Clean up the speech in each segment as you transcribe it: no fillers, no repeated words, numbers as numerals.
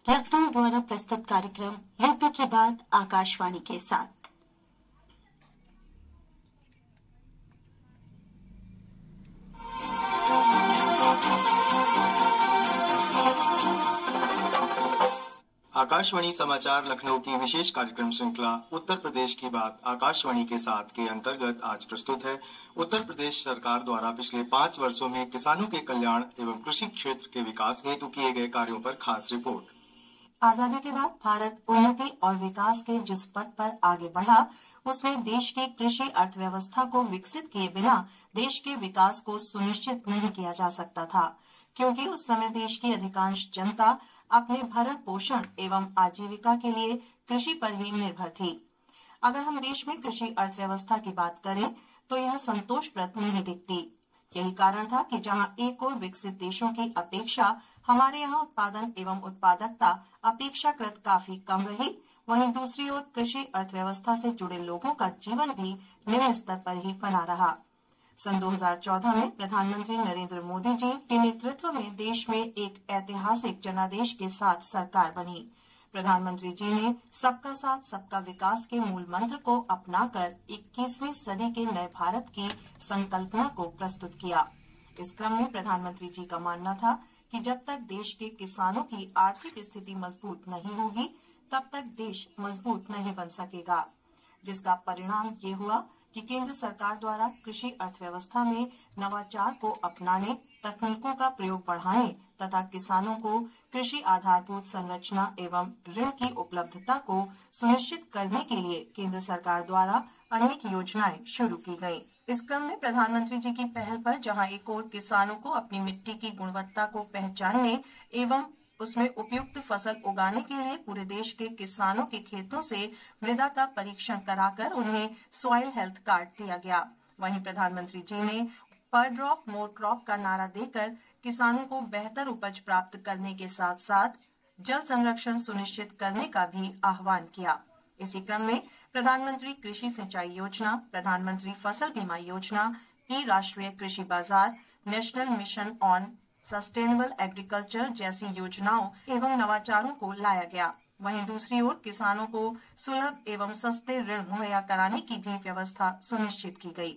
लखनऊ द्वारा प्रस्तुत कार्यक्रम यूपी की बात आकाशवाणी के साथ। आकाशवाणी समाचार लखनऊ की विशेष कार्यक्रम श्रृंखला उत्तर प्रदेश की बात आकाशवाणी के साथ के अंतर्गत आज प्रस्तुत है उत्तर प्रदेश सरकार द्वारा पिछले 5 वर्षों में किसानों के कल्याण एवं कृषि क्षेत्र के विकास हेतु किए गए कार्यों पर खास रिपोर्ट। आजादी के बाद भारत उन्नति और विकास के जिस पथ पर आगे बढ़ा, उसमें देश की कृषि अर्थव्यवस्था को विकसित किए बिना देश के विकास को सुनिश्चित नहीं किया जा सकता था, क्योंकि उस समय देश की अधिकांश जनता अपने भरण पोषण एवं आजीविका के लिए कृषि पर ही निर्भर थी। अगर हम देश में कृषि अर्थव्यवस्था की बात करें तो यह संतोषप्रद नहीं दिखती। यही कारण था कि जहां एक ओर विकसित देशों की अपेक्षा हमारे यहाँ उत्पादन एवं उत्पादकता अपेक्षाकृत काफी कम रही, वहीं दूसरी ओर कृषि अर्थव्यवस्था से जुड़े लोगों का जीवन भी निम्न स्तर पर ही बना रहा। सन 2014 में प्रधानमंत्री नरेंद्र मोदी जी के नेतृत्व में देश में एक ऐतिहासिक जनादेश के साथ सरकार बनी। प्रधानमंत्री जी ने सबका साथ सबका विकास के मूल मंत्र को अपनाकर 21वीं सदी के नए भारत की संकल्पना को प्रस्तुत किया। इस क्रम में प्रधानमंत्री जी का मानना था कि जब तक देश के किसानों की आर्थिक स्थिति मजबूत नहीं होगी, तब तक देश मजबूत नहीं बन सकेगा, जिसका परिणाम ये हुआ कि केंद्र सरकार द्वारा कृषि अर्थव्यवस्था में नवाचार को अपनाने, तकनीकों का प्रयोग बढ़ाने तथा किसानों को कृषि आधारभूत संरचना एवं ऋण की उपलब्धता को सुनिश्चित करने के लिए केंद्र सरकार द्वारा अनेक योजनाएं शुरू की गयी। इस क्रम में प्रधानमंत्री जी की पहल पर जहां एक ओर किसानों को अपनी मिट्टी की गुणवत्ता को पहचानने एवं उसमें उपयुक्त फसल उगाने के लिए पूरे देश के किसानों के खेतों से मृदा का परीक्षण कराकर उन्हें सॉइल हेल्थ कार्ड दिया गया, वहीं प्रधानमंत्री जी ने पर ड्रॉप मोर क्रॉप का नारा देकर किसानों को बेहतर उपज प्राप्त करने के साथ साथ जल संरक्षण सुनिश्चित करने का भी आह्वान किया। इसी क्रम में प्रधानमंत्री कृषि सिंचाई योजना, प्रधानमंत्री फसल बीमा योजना, ई राष्ट्रीय कृषि बाजार, national mission on sustainable agriculture जैसी योजनाओं एवं नवाचारों को लाया गया। वहीं दूसरी ओर किसानों को सुलभ एवं सस्ते ऋण मुहैया कराने की भी व्यवस्था सुनिश्चित की गई।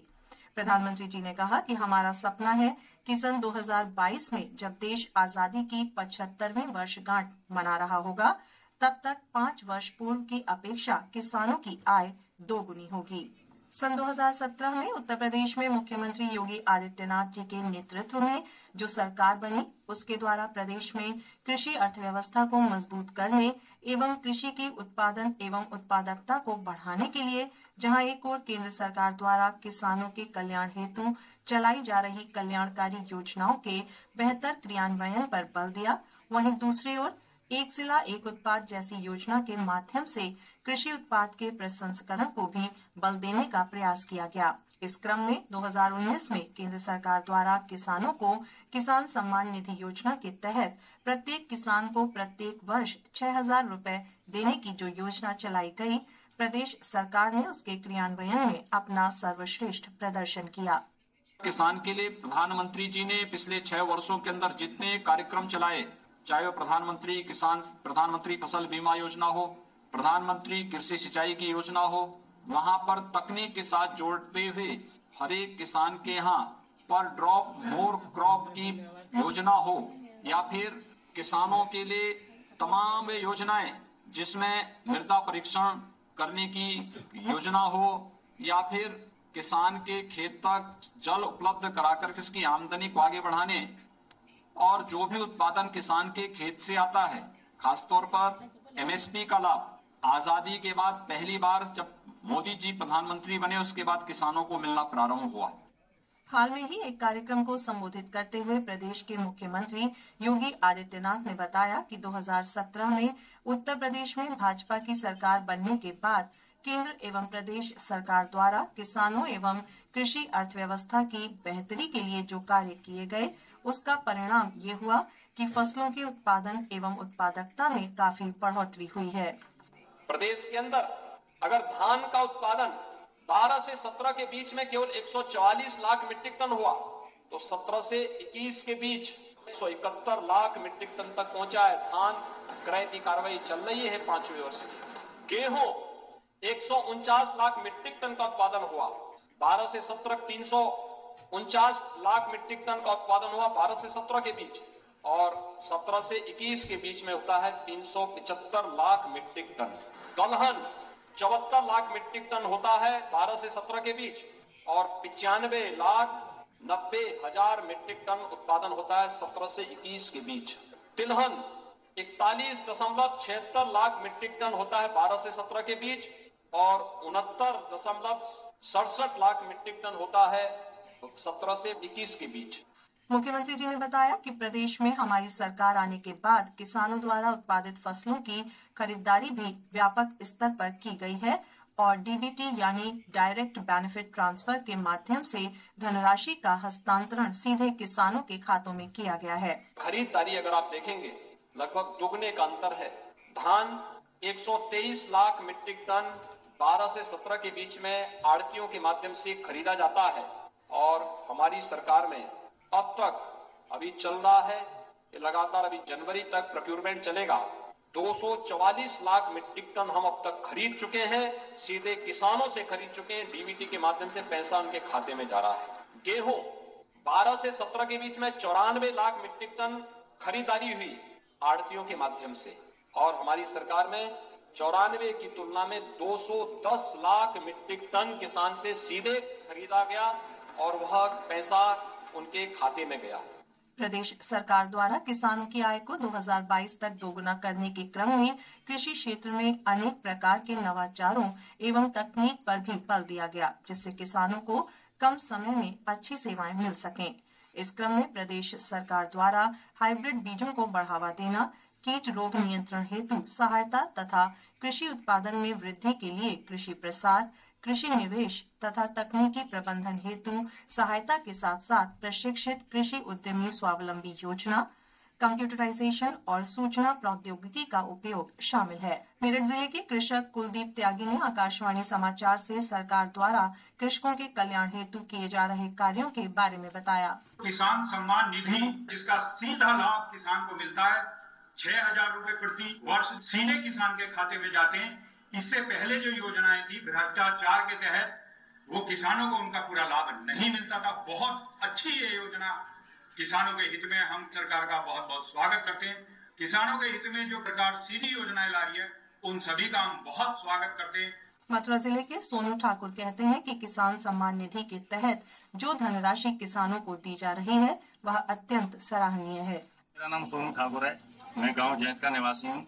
प्रधानमंत्री जी ने कहा कि हमारा सपना है कि सन 2022 में जब देश आजादी की 75वीं वर्षगांठ मना रहा होगा, तब तक 5 वर्ष पूर्व की अपेक्षा किसानों की आय दोगुनी होगी। सन 2017 में उत्तर प्रदेश में मुख्यमंत्री योगी आदित्यनाथ जी के नेतृत्व में जो सरकार बनी, उसके द्वारा प्रदेश में कृषि अर्थव्यवस्था को मजबूत करने एवं कृषि की उत्पादन एवं उत्पादकता को बढ़ाने के लिए जहां एक ओर केंद्र सरकार द्वारा किसानों के कल्याण हेतु चलाई जा रही कल्याणकारी योजनाओं के बेहतर क्रियान्वयन पर बल दिया, वहीं दूसरी ओर एक जिला एक उत्पाद जैसी योजना के माध्यम से कृषि उत्पाद के प्रसंस्करण को भी बल देने का प्रयास किया गया। इस क्रम में 2019 में केंद्र सरकार द्वारा किसानों को किसान सम्मान निधि योजना के तहत प्रत्येक किसान को प्रत्येक वर्ष 6,000 रुपए देने की जो योजना चलाई गई, प्रदेश सरकार ने उसके क्रियान्वयन में अपना सर्वश्रेष्ठ प्रदर्शन किया। किसान के लिए प्रधानमंत्री जी ने पिछले 6 वर्षों के अंदर जितने कार्यक्रम चलाए, चाहे वो प्रधानमंत्री फसल बीमा योजना हो, प्रधानमंत्री कृषि सिंचाई की योजना हो, वहां पर तकनीक के साथ जोड़ते हुए हर एक किसान के यहाँ पर ड्रॉप मोर क्रॉप की योजना हो, या फिर किसानों के लिए तमाम योजनाएं जिसमें मृदा परीक्षण करने की योजना हो, या फिर किसान के खेत तक जल उपलब्ध कराकर उसकी आमदनी को आगे बढ़ाने और जो भी उत्पादन किसान के खेत से आता है, खासतौर पर एमएसपी का लाभ आजादी के बाद पहली बार जब मोदी जी प्रधानमंत्री बने, उसके बाद किसानों को मिलना प्रारंभ हुआ। हाल में ही एक कार्यक्रम को संबोधित करते हुए प्रदेश के मुख्यमंत्री योगी आदित्यनाथ ने बताया कि 2017 में उत्तर प्रदेश में भाजपा की सरकार बनने के बाद केंद्र एवं प्रदेश सरकार द्वारा किसानों एवं कृषि अर्थव्यवस्था की बेहतरी के लिए जो कार्य किए गए, उसका परिणाम ये हुआ कि फसलों के उत्पादन एवं उत्पादकता में काफी बढ़ोतरी हुई है। प्रदेश के अंदर अगर धान का उत्पादन 12 से 17 के बीच में केवल 144 लाख मीट्रिक टन हुआ, तो 17 से 21 के बीच 171 लाख मीट्रिक टन तक पहुंचा है धान क्रय की कार्रवाई चल रही है 5वें वर्ष की। गेहूं 149 लाख मीट्रिक टन का उत्पादन हुआ। 12 से 17 349 लाख मीट्रिक टन का उत्पादन हुआ 12 से 17 के बीच, और 17 से 21 के बीच में होता है 375 लाख मीट्रिक टन। दलहन 74 लाख मीट्रिक टन होता है 12 से 17 के बीच, और 95,90,000 मीट्रिक टन उत्पादन होता है 17 से 21 के बीच। तिलहन 41.76 लाख मीट्रिक टन होता है 12 से 17 के बीच, और 69.67 लाख मीट्रिक टन होता है 17 से 21 के बीच। मुख्यमंत्री जी ने बताया कि प्रदेश में हमारी सरकार आने के बाद किसानों द्वारा उत्पादित फसलों की खरीदारी भी व्यापक स्तर पर की गई है और डीबीटी यानी डायरेक्ट बेनिफिट ट्रांसफर के माध्यम से धनराशि का हस्तांतरण सीधे किसानों के खातों में किया गया है। खरीदारी अगर आप देखेंगे लगभग दुगने का अंतर है। धान 123 लाख मीट्रिक टन 12 से 17 के बीच में आड़तियों के माध्यम से खरीदा जाता है, और हमारी सरकार में अब तक अभी चल रहा है कि लगातार अभी जनवरी तक प्रोक्योरमेंट चलेगा। 244 लाख मीट्रिक टन हम अब तक खरीद चुके हैं, सीधे किसानों से खरीद चुके हैं, डीबीटी के माध्यम से पैसा उनके खाते में जा रहा है। गेहूं 12 से 17 के बीच में 94 लाख मीट्रिक टन खरीदारी हुई आड़तियों के माध्यम से, और हमारी सरकार में 94 की तुलना में 210 लाख मीट्रिक टन किसान से सीधे खरीदा गया और वह पैसा उनके खाते में गया। प्रदेश सरकार द्वारा किसानों की आय को 2022 तक दोगुना करने के क्रम में कृषि क्षेत्र में अनेक प्रकार के नवाचारों एवं तकनीक पर भी बल दिया गया, जिससे किसानों को कम समय में अच्छी सेवाएं मिल सकें। इस क्रम में प्रदेश सरकार द्वारा हाइब्रिड बीजों को बढ़ावा देना, कीट रोग नियंत्रण हेतु सहायता तथा कृषि उत्पादन में वृद्धि के लिए कृषि प्रसार, कृषि निवेश तथा तकनीकी प्रबंधन हेतु सहायता के साथ साथ प्रशिक्षित कृषि उद्यमी स्वावलंबी योजना, कंप्यूटराइजेशन और सूचना प्रौद्योगिकी का उपयोग शामिल है। मेरठ जिले के कृषक कुलदीप त्यागी ने आकाशवाणी समाचार से सरकार द्वारा कृषकों के कल्याण हेतु किए जा रहे कार्यों के बारे में बताया। किसान सम्मान निधि, जिसका सीधा लाभ किसान को मिलता है, 6,000 रूपए प्रति वर्ष सीधे किसान के खाते में जाते हैं। इससे पहले जो योजनाएं थी भ्रष्टाचार के तहत, वो किसानों को उनका पूरा लाभ नहीं मिलता था। बहुत अच्छी ये योजना किसानों के हित में, हम सरकार का बहुत बहुत स्वागत करते हैं। किसानों के हित में जो सरकार सीधी योजनाएं ला रही है, उन सभी का हम बहुत स्वागत करते हैं। मथुरा जिले के सोनू ठाकुर कहते हैं कि किसान सम्मान निधि के तहत जो धनराशि किसानों को दी जा रही है वह अत्यंत सराहनीय है। मेरा नाम सोनू ठाकुर है, मैं गाँव जैत का निवासी हूँ।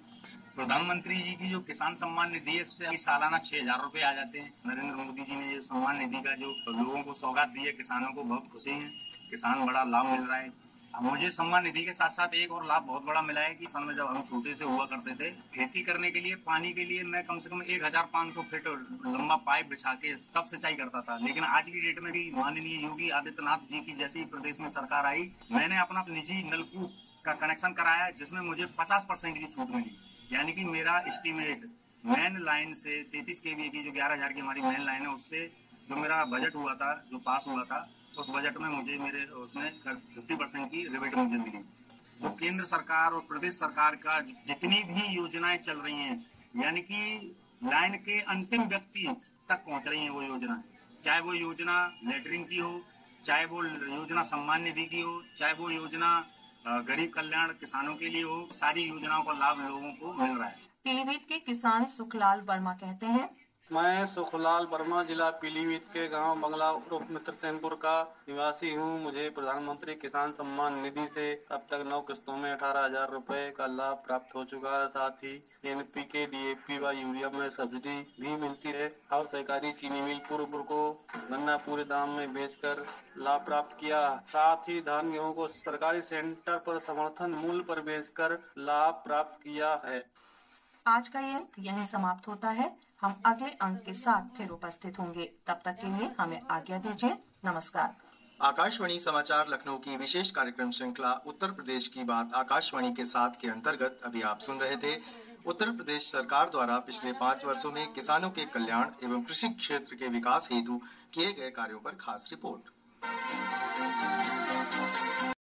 प्रधानमंत्री जी की जो किसान सम्मान निधि है, इससे सालाना 6,000 रुपए आ जाते हैं। नरेंद्र मोदी जी ने ये सम्मान निधि का जो लोगों को सौगात दी है, किसानों को बहुत खुशी है, किसान बड़ा लाभ मिल रहा है। मुझे सम्मान निधि के साथ साथ एक और लाभ बहुत बड़ा मिला है कि सन में जब हम छोटे से हुआ करते थे, खेती करने के लिए पानी के लिए मैं कम से कम 1,500 फीट लंबा पाइप बिछा के तब सिंचाई करता था। लेकिन आज की डेट में भी माननीय योगी आदित्यनाथ जी की जैसी प्रदेश में सरकार आई, मैंने अपना निजी नलकूप का कनेक्शन कराया, जिसमें मुझे 50% की छूट मिली। यानी कि मेरा एस्टीमेट मेन लाइन से 33 kV की जो 11,000 की हमारी मेन लाइन है, उससे जो मेरा बजट हुआ था, जो पास हुआ था, उस बजट में मुझे मेरे उसमें 50% की रिबेट मुझे मिली। जो केंद्र सरकार और प्रदेश सरकार का जितनी भी योजनाएं चल रही हैं, यानी कि लाइन के अंतिम व्यक्ति तक पहुंच रही है वो योजना, चाहे वो योजना लेटरिंग की हो, चाहे वो योजना सम्मान निधि की हो, चाहे वो योजना गरीब कल्याण किसानों के लिए हो, सारी योजनाओं का लाभ लोगों को मिल रहा है। पीलीभीत के किसान सुखलाल वर्मा कहते हैं, मैं सुखलाल वर्मा जिला पीलीभीत के गांव बंगला उर्फ मित्रसेनपुर का निवासी हूं। मुझे प्रधानमंत्री किसान सम्मान निधि से अब तक 9 किस्तों में 18,000 रुपए का लाभ प्राप्त हो चुका है। साथ ही NPK, DAP व यूरिया में सब्सिडी भी मिलती है और सहकारी चीनी मिल पूर्व को गन्ना पूरे दाम में बेचकर लाभ प्राप्त किया। साथ ही धान गेहूँ को सरकारी सेंटर पर समर्थन मूल्य पर बेचकर लाभ प्राप्त किया है। आज का ये अंक यहीं समाप्त होता है। हम अगले अंक के साथ फिर उपस्थित होंगे। तब तक के लिए हमें आज्ञा दीजिए। नमस्कार। आकाशवाणी समाचार लखनऊ की विशेष कार्यक्रम श्रृंखला उत्तर प्रदेश की बात आकाशवाणी के साथ के अंतर्गत अभी आप सुन रहे थे उत्तर प्रदेश सरकार द्वारा पिछले 5 वर्षों में किसानों के कल्याण एवं कृषि क्षेत्र के विकास हेतु किए गए कार्यों पर खास रिपोर्ट।